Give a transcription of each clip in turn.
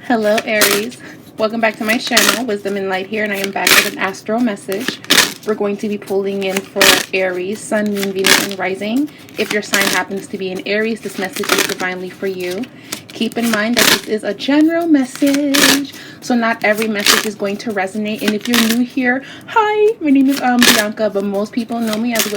Hello, Aries. Welcome back to my channel, Wisdom and Light here, and I am back with an astro message. We're going to be pulling in for Aries, Sun, Moon, Venus, and Rising. If your sign happens to be in Aries, this message is divinely for you. Keep in mind that this is a general message, so not every message is going to resonate. And if you're new here, hi, my name is Bianca, but most people know me as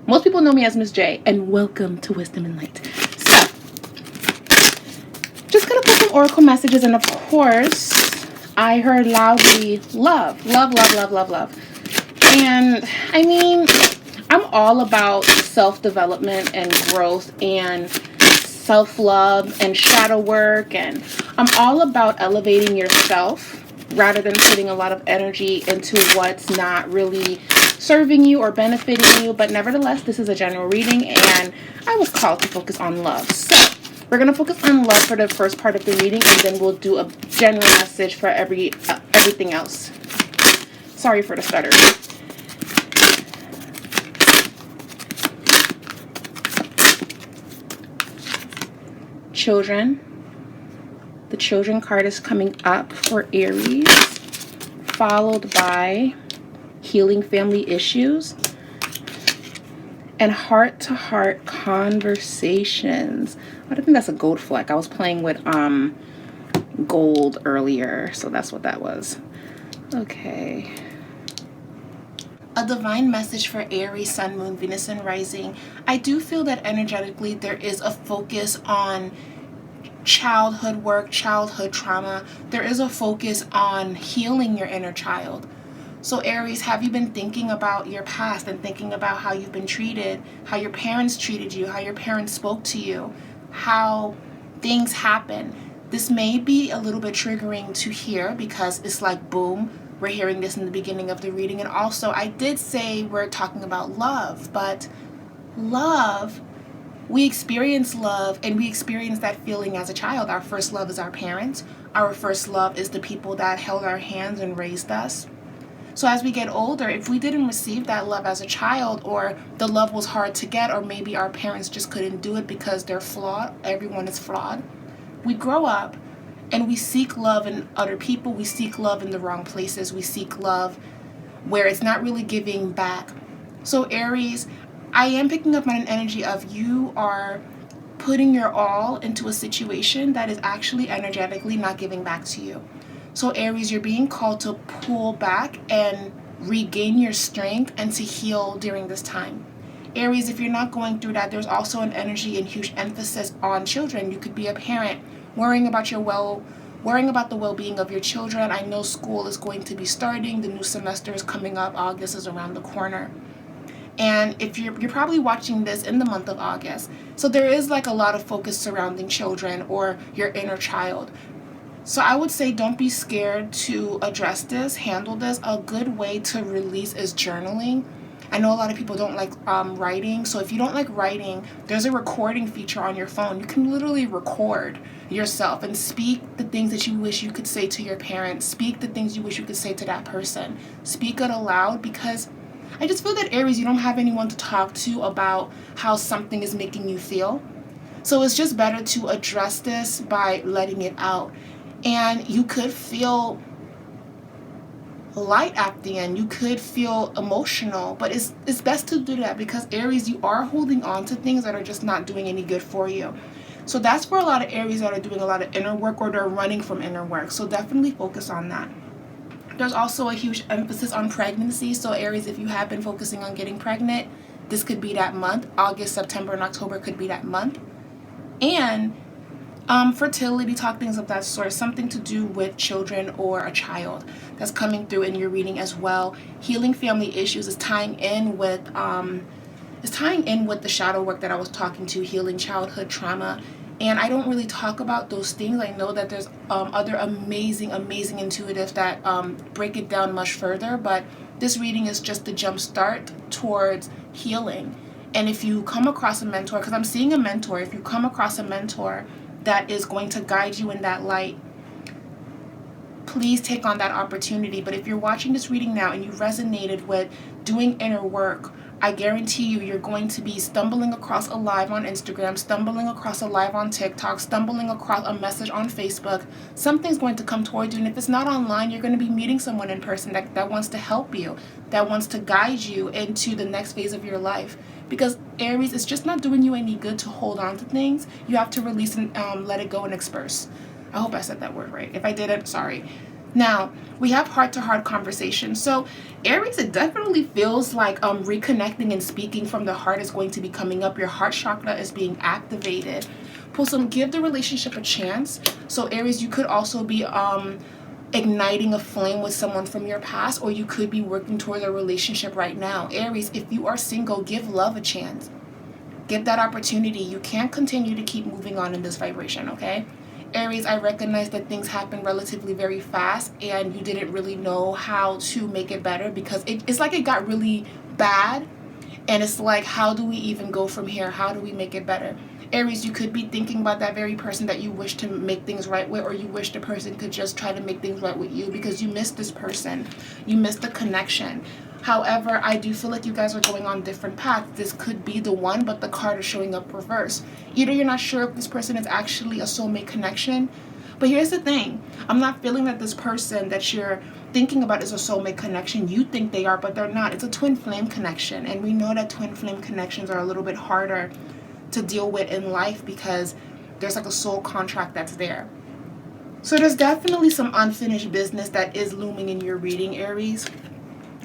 most people know me as Miss J, and welcome to Wisdom and Light. So, just gonna put some oracle messages, and of course, I heard loudly love, love, love, love, love, love. And I mean, I'm all about self-development and growth and self-love and shadow work, and I'm all about elevating yourself rather than putting a lot of energy into what's not really serving you or benefiting you. But nevertheless, this is a general reading, and I was called to focus on love. So we're going to focus on love for the first part of the reading, and then we'll do a general message for everything else. Sorry for the stutter. Children. The children card is coming up for Aries, followed by healing family issues and heart-to-heart conversations. I think that's a gold fleck. I was playing with gold earlier, so that's what that was. Okay. A divine message for Aries, Sun, Moon, Venus, and Rising. I do feel that energetically there is a focus on childhood work, childhood trauma. There is a focus on healing your inner child. So Aries, have you been thinking about your past and thinking about how you've been treated, how your parents treated you, how your parents spoke to you, how things happen? This may be a little bit triggering to hear because it's like, boom, we're hearing this in the beginning of the reading. And also, I did say we're talking about love, but love, we experience love, and we experience that feeling as a child. Our first love is our parents. Our first love is the people that held our hands and raised us. So as we get older, if we didn't receive that love as a child, or the love was hard to get, or maybe our parents just couldn't do it because they're flawed, everyone is flawed, we grow up and we seek love in other people. We seek love in the wrong places. We seek love where it's not really giving back. So Aries, I am picking up on an energy of you are putting your all into a situation that is actually energetically not giving back to you. So Aries, you're being called to pull back and regain your strength and to heal during this time. Aries, if you're not going through that, there's also an energy and huge emphasis on children. You could be a parent worrying about the well-being of your children. I know school is going to be starting. The new semester is coming up. August is around the corner. And if you're probably watching this in the month of August. So there is like a lot of focus surrounding children or your inner child. So I would say don't be scared to address this, handle this. A good way to release is journaling. I know a lot of people don't like writing. So if you don't like writing, there's a recording feature on your phone. You can literally record yourself and speak the things that you wish you could say to your parents. Speak the things you wish you could say to that person. Speak it aloud, because I just feel that Aries, you don't have anyone to talk to about how something is making you feel. So it's just better to address this by letting it out. And you could feel light at the end. You could feel emotional, but it's best to do that because Aries, you are holding on to things that are just not doing any good for you. So that's for a lot of Aries that are doing a lot of inner work, or they're running from inner work. So definitely focus on that. There's also a huge emphasis on pregnancy. So Aries, if you have been focusing on getting pregnant, this could be that month. August, September, and October could be that month. And fertility talk, things of that sort, something to do with children or a child that's coming through in your reading as well. Healing family issues is tying in with the shadow work that I was talking to, healing childhood trauma. And I don't really talk about those things. I know that there's other amazing intuitives that break it down much further, but this reading is just the jump start towards healing. And if you come across a mentor, because I'm seeing a mentor, if you come across a mentor that is going to guide you in that light, please take on that opportunity. But if you're watching this reading now and you resonated with doing inner work, I guarantee you, you're going to be stumbling across a live on Instagram, stumbling across a live on TikTok, stumbling across a message on Facebook. Something's going to come towards you, and if it's not online, you're going to be meeting someone in person that wants to help you, that wants to guide you into the next phase of your life. Because Aries, it's just not doing you any good to hold on to things. You have to release and let it go and disperse. I hope I said that word right. If I didn't, sorry. Now, we have heart-to-heart conversation. So, Aries, it definitely feels like reconnecting and speaking from the heart is going to be coming up. Your heart chakra is being activated. Pulsum, give the relationship a chance. So, Aries, you could also be igniting a flame with someone from your past, or you could be working towards a relationship right now. Aries, if you are single, give love a chance. Give that opportunity. You can't continue to keep moving on in this vibration, okay? Aries, I recognize that things happen relatively very fast and you didn't really know how to make it better, because it's like it got really bad, and it's like, how do we even go from here? How do we make it better? Aries, you could be thinking about that very person that you wish to make things right with, or you wish the person could just try to make things right with you because you miss this person. You miss the connection. However, I do feel like you guys are going on different paths. This could be the one, but the card is showing up reverse. Either you're not sure if this person is actually a soulmate connection, but here's the thing. I'm not feeling that this person that you're thinking about is a soulmate connection. You think they are, but they're not. It's a twin flame connection, and we know that twin flame connections are a little bit harder to deal with in life because there's like a soul contract that's there. So there's definitely some unfinished business that is looming in your reading, Aries.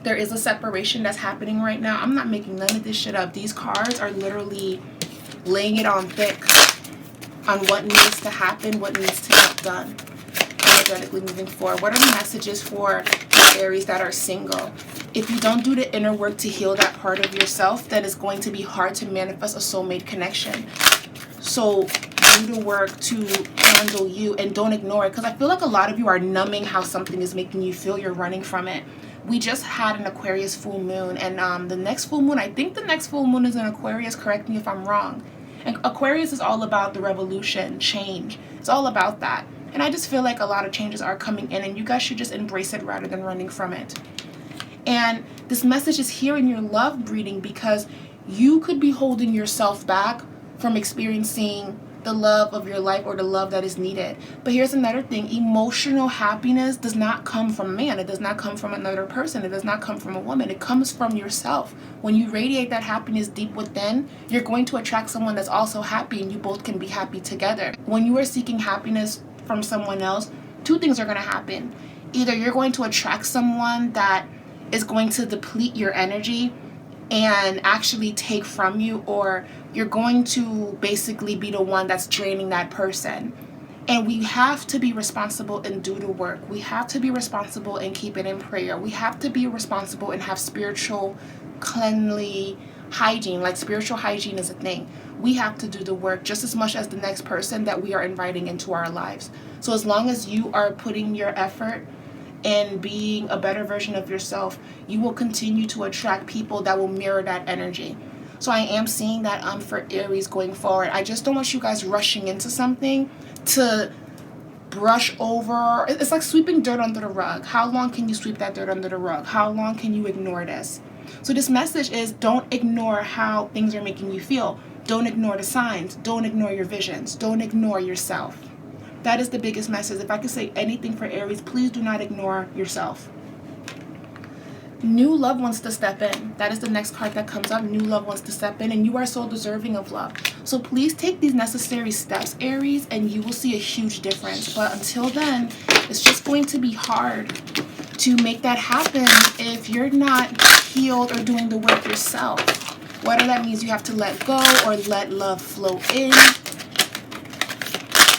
There is a separation that's happening right now. I'm not making none of this shit up. These cards are literally laying it on thick on what needs to happen, what needs to get done energetically moving forward. What are the messages for Aries that are single? If you don't do the inner work to heal that part of yourself, then it's going to be hard to manifest a soulmate connection. So do the work to handle you and don't ignore it, because I feel like a lot of you are numbing how something is making you feel. You're running from it. We just had an Aquarius full moon, and the next full moon, I think the next full moon is in Aquarius, correct me if I'm wrong. And Aquarius is all about the revolution, change. It's all about that. And I just feel like a lot of changes are coming in, and you guys should just embrace it rather than running from it. And this message is here in your love reading because you could be holding yourself back from experiencing the love of your life or the love that is needed. But here's another thing. Emotional happiness does not come from a man. It does not come from another person. It does not come from a woman. It comes from yourself. When you radiate that happiness deep within, you're going to attract someone that's also happy, and you both can be happy together. When you are seeking happiness from someone else, two things are going to happen. Either you're going to attract someone that is going to deplete your energy and actually take from you, or you're going to basically be the one that's draining that person. And we have to be responsible and do the work. We have to be responsible and keep it in prayer. We have to be responsible and have spiritual, cleanly hygiene. Like, spiritual hygiene is a thing. We have to do the work just as much as the next person that we are inviting into our lives. So as long as you are putting your effort and being a better version of yourself, you will continue to attract people that will mirror that energy. So I am seeing that for Aries going forward. I just don't want you guys rushing into something to brush over. It's like sweeping dirt under the rug. How long can you sweep that dirt under the rug? How long can you ignore this? So this message is, don't ignore how things are making you feel. Don't ignore the signs. Don't ignore your visions. Don't ignore yourself. That is the biggest message. If I could say anything for Aries, please do not ignore yourself. New love wants to step in. That is the next card that comes up. New love wants to step in, and you are so deserving of love. So please take these necessary steps, Aries, and you will see a huge difference. But until then, it's just going to be hard to make that happen if you're not healed or doing the work yourself. Whether that means you have to let go or let love flow in.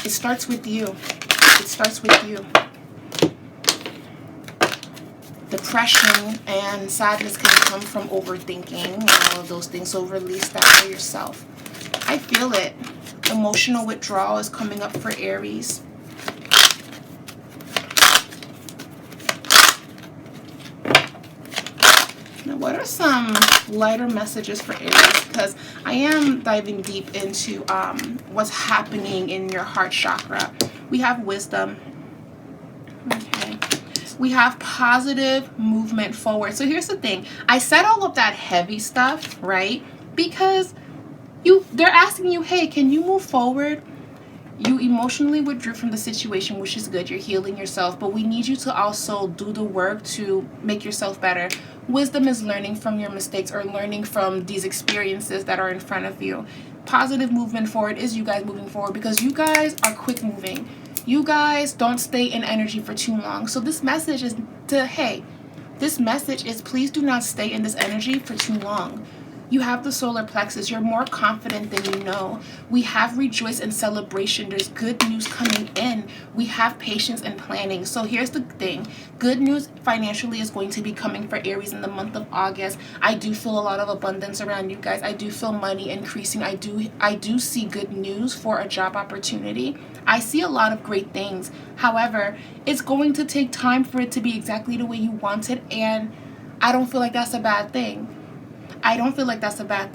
It starts with you. It starts with you. Depression and sadness can come from overthinking and all of those things. So release that for yourself. I feel it. Emotional withdrawal is coming up for Aries. Now, what are some lighter messages for Aries? Because I am diving deep into what's happening in your heart chakra. We have wisdom. Okay. we have positive movement forward. So here's the thing. I said all of that heavy stuff, right? Because they're asking you, hey, can you move forward? You emotionally withdrew from the situation, which is good. You're healing yourself, but we need you to also do the work to make yourself better. Wisdom is learning from your mistakes or learning from these experiences that are in front of you. Positive movement forward is you guys moving forward because you guys are quick moving. You guys don't stay in energy for too long. So this message is this message is please do not stay in this energy for too long. You have the solar plexus. You're more confident than you know. We have rejoice and celebration. There's good news coming in. We have patience and planning. So here's the thing. Good news financially is going to be coming for Aries in the month of August. I do feel a lot of abundance around you guys. I do feel money increasing. I do see good news for a job opportunity. I see a lot of great things. However, it's going to take time for it to be exactly the way you want it. And I don't feel like that's a bad thing.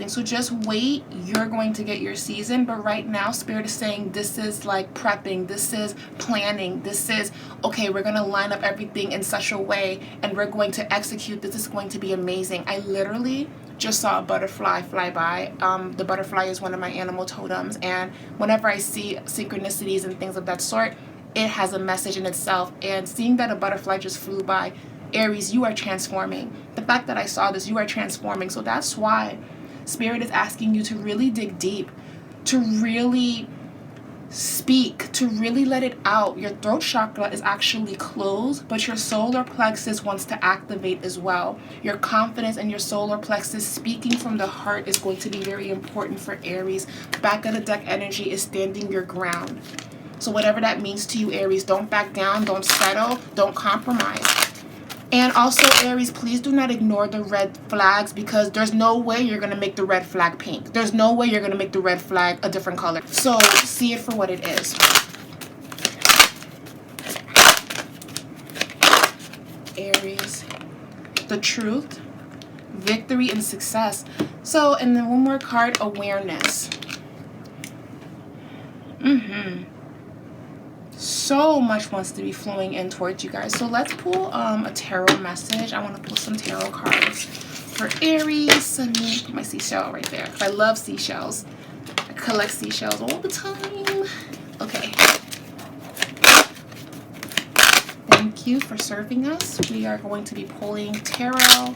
So just wait. You're going to get your season. But right now, Spirit is saying this is like prepping. This is planning. This is, okay, we're going to line up everything in such a way and we're going to execute. This is going to be amazing. I literally just saw a butterfly fly by. The butterfly is one of my animal totems. And whenever I see synchronicities and things of that sort, it has a message in itself. And seeing that a butterfly just flew by, Aries, you are transforming. The fact that I saw this, you are transforming. So that's why Spirit is asking you to really dig deep, to really speak, to really let it out. Your throat chakra is actually closed, but your solar plexus wants to activate as well. Your confidence and your solar plexus speaking from the heart is going to be very important for Aries. Back of the deck energy is standing your ground. So whatever that means to you, Aries, don't back down, don't settle, don't compromise. And also, Aries, please do not ignore the red flags because there's no way you're going to make the red flag pink. There's no way you're going to make the red flag a different color. So see it for what it is. Aries, the truth, victory, and success. So, and then one more card, awareness. So much wants to be flowing in towards you guys. So let's pull a tarot message. I want to pull some tarot cards for Aries. And put my seashell right there. I love seashells. I collect seashells all the time. Okay. Thank you for serving us. We are going to be pulling tarot.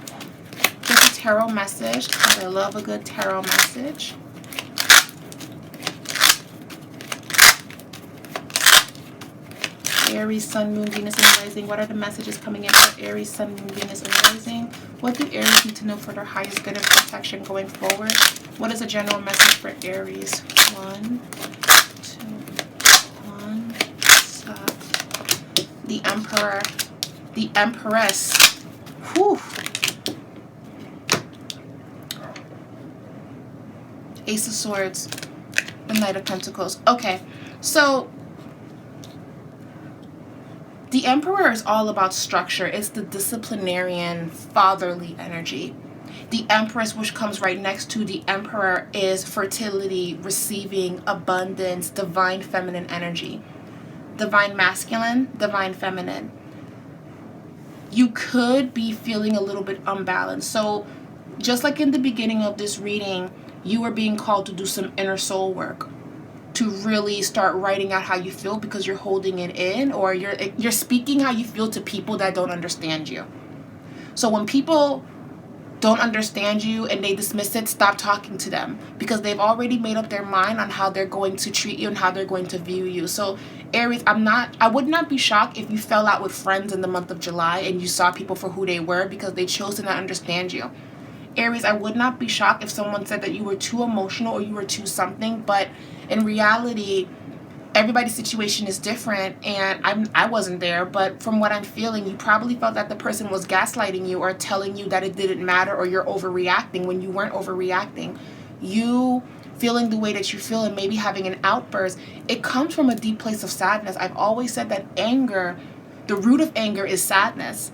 Just a tarot message because I love a good tarot message. Aries, Sun, Moon, Venus, and Rising. What are the messages coming in for Aries, Sun, Moon, Venus, and Rising? What do Aries need to know for their highest good and protection going forward? What is a general message for Aries? 1, 2, 1, stop. The Emperor. The Empress. Whew. Ace of Swords. The Knight of Pentacles. Okay, so the Emperor is all about structure. It's the disciplinarian, fatherly energy. The Empress, which comes right next to the Emperor, is fertility, receiving, abundance, divine feminine energy. Divine masculine, divine feminine. You could be feeling a little bit unbalanced. So just like in the beginning of this reading, you are being called to do some inner soul work, to really start writing out how you feel because you're holding it in, or you're speaking how you feel to people that don't understand you. So when people don't understand you and they dismiss it, stop talking to them because they've already made up their mind on how they're going to treat you and how they're going to view you. So Aries, I would not be shocked if you fell out with friends in the month of July and you saw people for who they were because they chose to not understand you. Aries, I would not be shocked if someone said that you were too emotional or you were too something, but in reality, everybody's situation is different, and I wasn't there, but from what I'm feeling, you probably felt that the person was gaslighting you or telling you that it didn't matter or you're overreacting when you weren't overreacting. You feeling the way that you feel and maybe having an outburst, it comes from a deep place of sadness. I've always said that anger, the root of anger is sadness.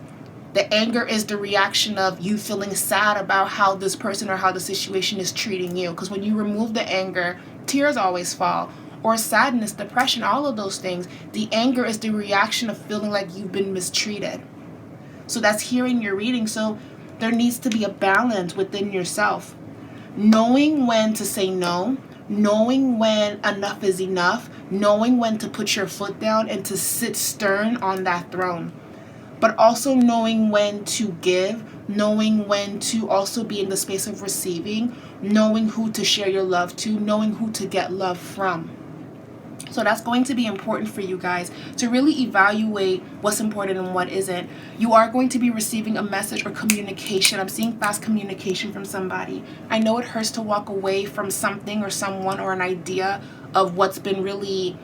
The anger is the reaction of you feeling sad about how this person or how the situation is treating you. Because when you remove the anger, tears always fall. Or sadness, depression, all of those things. The anger is the reaction of feeling like you've been mistreated. So that's hearing your reading. So there needs to be a balance within yourself. Knowing when to say no, knowing when enough is enough, knowing when to put your foot down and to sit stern on that throne. But also knowing when to give, knowing when to also be in the space of receiving, knowing who to share your love to, knowing who to get love from. So that's going to be important for you guys to really evaluate what's important and what isn't. You are going to be receiving a message or communication. I'm seeing fast communication from somebody. I know it hurts to walk away from something or someone or an idea of what's been really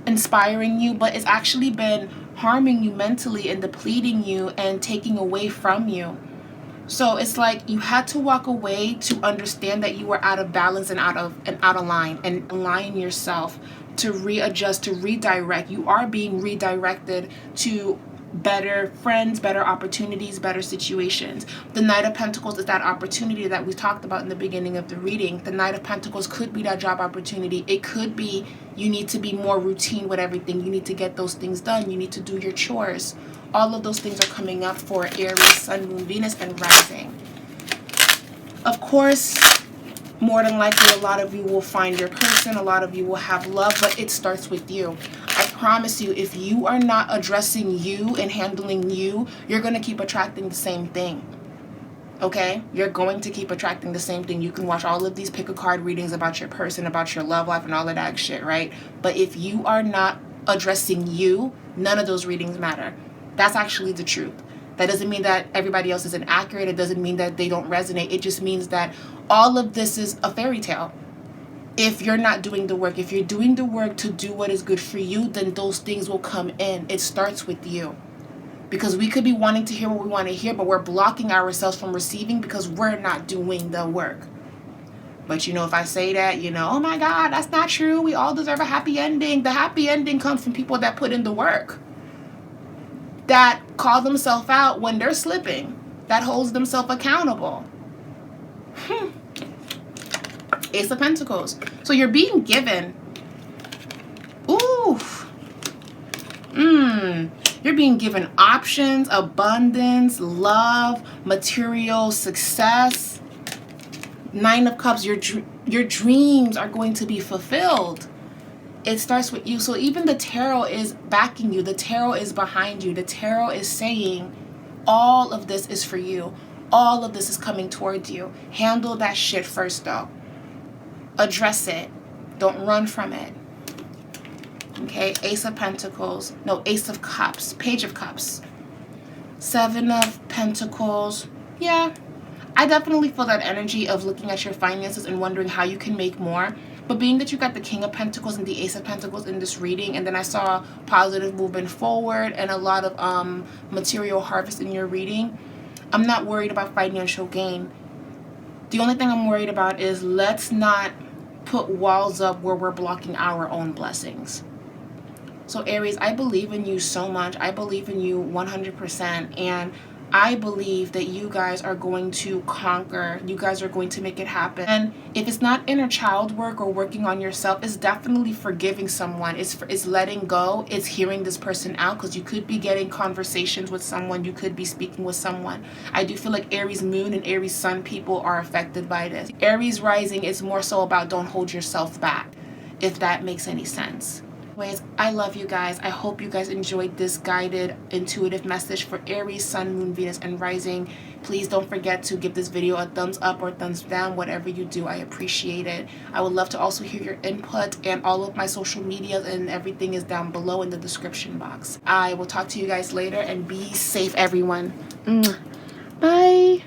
inspiring you, but it's actually been harming you mentally and depleting you and taking away from you. So it's like you had to walk away to understand that you were out of balance and out of line, and align yourself to readjust, to redirect. You are being redirected to better friends, better opportunities, better situations. The Knight of Pentacles is that opportunity that we talked about in the beginning of the reading. The Knight of Pentacles could be that job opportunity. It could be you need to be more routine with everything. You need to get those things done. You need to do your chores. All of those things are coming up for Aries, Sun, Moon, Venus, and Rising. Of course, more than likely, a lot of you will find your person. A lot of you will have love, but it starts with you. I promise you, if you are not addressing you and handling you, you're going to keep attracting the same thing. Okay? You're going to keep attracting the same thing. You can watch all of these pick a card readings about your person, about your love life, and all of that shit, right? But if you are not addressing you, none of those readings matter. That's actually the truth. That doesn't mean that everybody else isn't accurate. It doesn't mean that they don't resonate. It just means that all of this is a fairy tale. If you're not doing the work, if you're doing the work to do what is good for you, then those things will come in. It starts with you. Because we could be wanting to hear what we want to hear, but we're blocking ourselves from receiving because we're not doing the work. But if I say that, oh my God, that's not true. We all deserve a happy ending. The happy ending comes from people that put in the work, that call themselves out when they're slipping, that holds themselves accountable. Ace of Pentacles. So you're being given. You're being given options, abundance, love, material success. Nine of Cups. Your dreams are going to be fulfilled. It starts with you. So even the tarot is backing you. The tarot is behind you. The tarot is saying all of this is for you. All of this is coming towards you. Handle that shit first, though. Address it. Don't run from it. Okay, Ace of Pentacles. No, Ace of Cups. Page of Cups. Seven of Pentacles. Yeah, I definitely feel that energy of looking at your finances and wondering how you can make more. But being that you got the King of Pentacles and the Ace of Pentacles in this reading, and then I saw positive movement forward and a lot of material harvest in your reading, I'm not worried about financial gain. The only thing I'm worried about is let's not put walls up where we're blocking our own blessings. So Aries, I believe in you so much. I believe in you 100%. And I believe that you guys are going to conquer. You guys are going to make it happen. And if it's not inner child work or working on yourself, it's definitely forgiving someone. It's letting go. It's hearing this person out, because you could be getting conversations with someone. You could be speaking with someone. I do feel like Aries Moon and Aries Sun people are affected by this. Aries Rising is more so about don't hold yourself back, if that makes any sense. Anyways, I love you guys. I hope you guys enjoyed this guided intuitive message for Aries, Sun, Moon, Venus, and Rising. Please don't forget to give this video a thumbs up or thumbs down. Whatever you do, I appreciate it. I would love to also hear your input, and all of my social medias and everything is down below in the description box. I will talk to you guys later, and be safe, everyone. Bye.